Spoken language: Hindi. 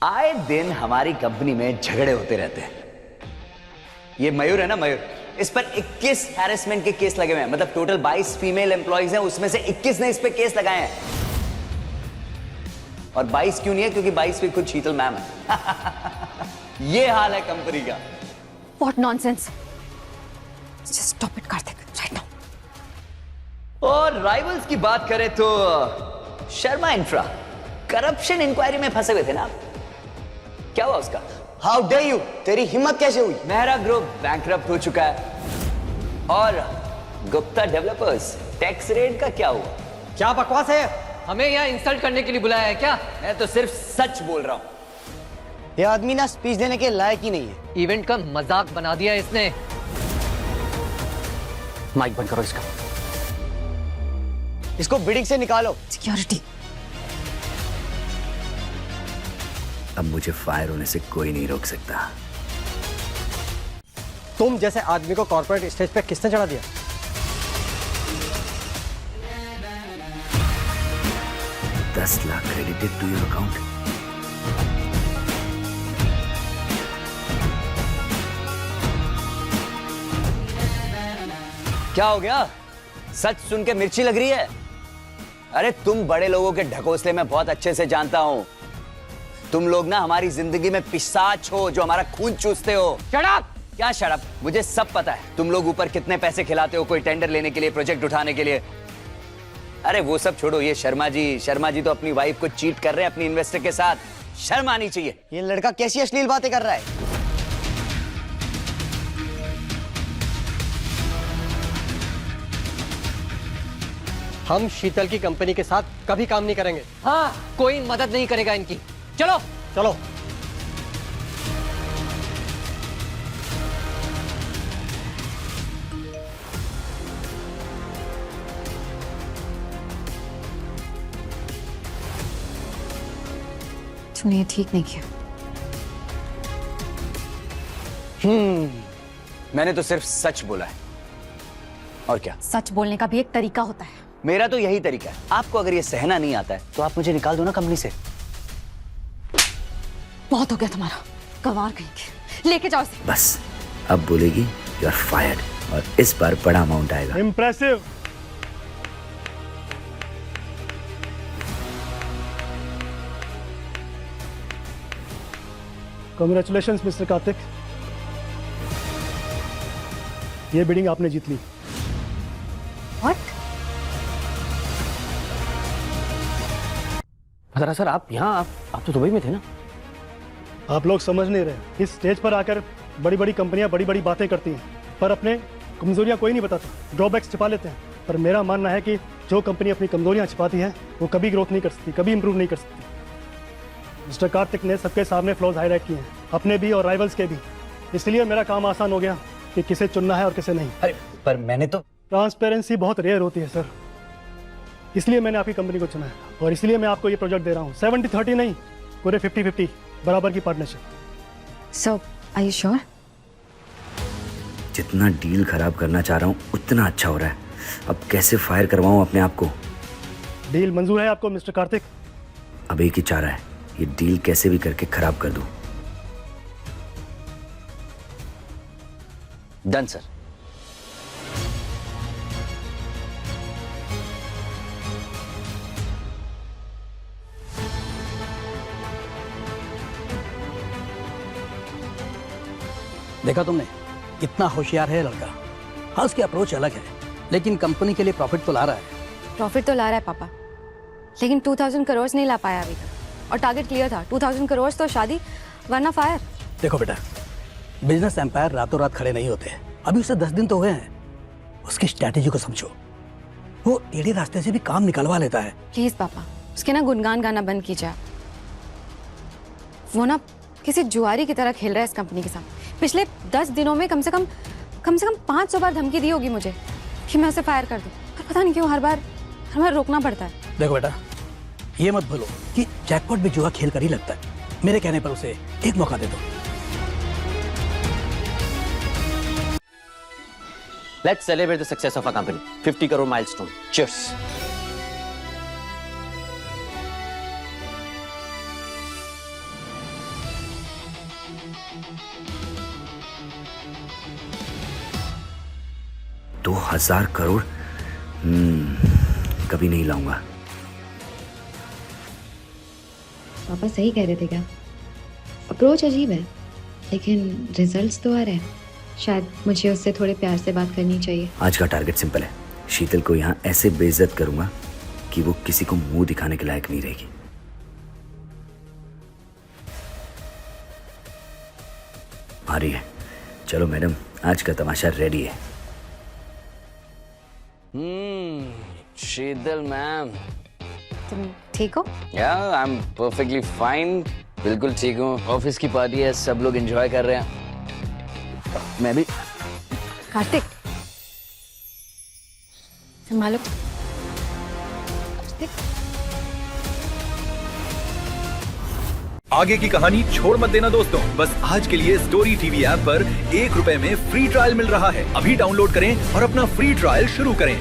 आए दिन हमारी कंपनी में झगड़े होते रहते हैं। ये मयूर है ना, मयूर, इस पर 21 हैरेसमेंट के केस लगे हुए हैं। मतलब टोटल 22 फीमेल एम्प्लॉइज हैं, उसमें से 21 ने इस पे केस लगाए हैं। और 22 क्यों नहीं है? क्योंकि 22 भी खुद शीतल मैम है। ये हाल है कंपनी का। What nonsense! Just stop it, Karthik, right now. और राइवल्स की बात करें तो शर्मा इंफ्रा करप्शन इंक्वायरी में फंसे हुए थे ना आप? क्या हुआ उसका? हाउ डे यू, तेरी हिम्मत कैसे हुई? मेहरा ग्रुप बैंकरप्ट हो चुका है। और गुप्ता डेवलपर्स टैक्स रेड का क्या हुआ? क्या बकवास है? हमें यहाँ इंसल्ट करने के लिए बुलाया है क्या? मैं तो सिर्फ सच बोल रहा हूं। ये आदमी ना स्पीच देने के लायक ही नहीं है। इवेंट का मजाक बना दिया इसने। माइक बंद करो इसका। इसको बिडिंग से निकालो। Security. अब मुझे फायर होने से कोई नहीं रोक सकता। तुम जैसे आदमी को कॉर्पोरेट स्टेज पे किसने चढ़ा दिया? $10 lakh credited to your account. क्या हो गया? सच सुन के मिर्ची लग रही है? अरे तुम बड़े लोगों के ढकोसले में बहुत अच्छे से जानता हूं। तुम लोग ना हमारी जिंदगी में पिशाच हो जो हमारा खून चूसते हो। शराब! क्या शराब? मुझे सब पता है। तुम लोग ऊपर कितने पैसे खिलाते हो कोई टेंडर लेने के लिए, प्रोजेक्ट उठाने के लिए। अरे वो सब छोड़ो, ये शर्मा जी तो अपनी वाइफ को चीट कर रहे हैं अपनी इन्वेस्टर के साथ। शर्म आनी चाहिए। ये लड़का कैसी अश्लील बातें कर रहा है? हम शीतल की कंपनी के साथ कभी काम नहीं करेंगे। हाँ, कोई मदद नहीं करेगा इनकी। चलो चलो। तूने ये ठीक नहीं किया। मैंने तो सिर्फ सच बोला है। और क्या? सच बोलने का भी एक तरीका होता है। मेरा तो यही तरीका है। आपको अगर ये सहना नहीं आता है तो आप मुझे निकाल दो ना कंपनी से। बहुत हो गया तुम्हारा। गंवार कहीं के। लेके जाओ इसे। बस अब बोलेगी यू आर फायर्ड, और इस बार बड़ा अमाउंट आएगा। इम्प्रेसिव। कांग्रेचुलेशंस मिस्टर कार्तिक, ये बिडिंग आपने जीत ली। What? जरा सर, आप यहाँ आप तो दुबई में थे ना? आप लोग समझ नहीं रहे। इस स्टेज पर आकर बड़ी बड़ी कंपनियां बड़ी बड़ी बातें करती हैं, पर अपने कमजोरियां कोई नहीं बताता, ड्रॉबैक्स छिपा लेते हैं। पर मेरा मानना है कि जो कंपनी अपनी कमजोरियां छिपाती है वो कभी ग्रोथ नहीं कर सकती, कभी इंप्रूव नहीं कर सकती। मिस्टर कार्तिक ने सबके सामने फ्लॉज हाईलाइट किए हैं, अपने भी और राइवल्स के भी। इसलिए मेरा काम आसान हो गया कि किसे चुनना है और किसे नहीं। अरे पर मैंने तो ट्रांसपेरेंसी बहुत रेयर होती है सर, इसलिए मैंने आपकी कंपनी को चुना है और इसलिए मैं आपको ये प्रोजेक्ट दे रहा हूँ। 70-30 नहीं, पूरे 50-50 बराबर की partnership. So, are you sure? जितना डील खराब करना चाह रहा हूँ उतना अच्छा हो रहा है। अब कैसे फायर करवाऊं अपने आप को? डील मंजूर है आपको मिस्टर कार्तिक? अब एक ही चारा है, ये डील कैसे भी करके खराब कर दूं। Done sir. देखा तुमने कितना होशियार है लड़का। हाँ, उसकी अप्रोच अलग है, लेकिन कंपनी के लिए प्रॉफिट तो ला रहा है। प्रॉफिट तो ला रहा है पापा, लेकिन 2000 करोड़ नहीं ला पाया अभी तक। और टारगेट क्लियर था, 2000 करोड़ तो शादी वरना फायर। देखो बेटा, बिजनेस एम्पायर रातों रात खड़े नहीं होते। अभी उसे 10 दिन तो हुए हैं। उसकी स्ट्रैटेजी को समझो। वो टेढ़े रास्ते से भी काम निकलवा लेता है। प्लीज पापा, उसके ना गुनगान गाना बंद कीजिए आप। वो ना किसी जुआरी की तरह खेल रहा है इस कंपनी के साथ। पिछले 10 दिनों में कम से कम 500 बार धमकी दी होगी मुझे कि मैं उसे फायर कर दूं। पर पता नहीं क्यों हर बार रोकना पड़ता है। देखो बेटा, ये मत भूलो कि जैकपॉट भी जुआ खेल कर ही लगता है। मेरे कहने पर उसे एक मौका दे दो। Let's celebrate the success of our company. 50 crore milestone. Cheers. 1000 crore कभी नहीं लाऊंगा। पापा सही कह रहे थे क्या? अप्रोच अजीब है, लेकिन रिजल्ट्स तो आ रहे हैं। शायद मुझे उससे थोड़े प्यार से बात करनी चाहिए। आज का टारगेट सिंपल है, शीतल को यहाँ ऐसे बेइज्जत करूंगा कि वो किसी को मुंह दिखाने के लायक नहीं रहेगी। आ रही है। चलो मैडम, आज का तमाशा रेडी है। शीतल मैम, तुम ठीक हो? या आई एम परफेक्टली फाइन, बिल्कुल ठीक हूँ। ऑफिस की पार्टी है, सब लोग एंजॉय कर रहे हैं, मैं भी। कार्तिक, संभालो। कार्तिक, आगे की कहानी छोड़ मत देना दोस्तों। बस आज के लिए स्टोरी टीवी ऐप पर ₹1 में फ्री ट्रायल मिल रहा है। अभी डाउनलोड करें और अपना फ्री ट्रायल शुरू करें।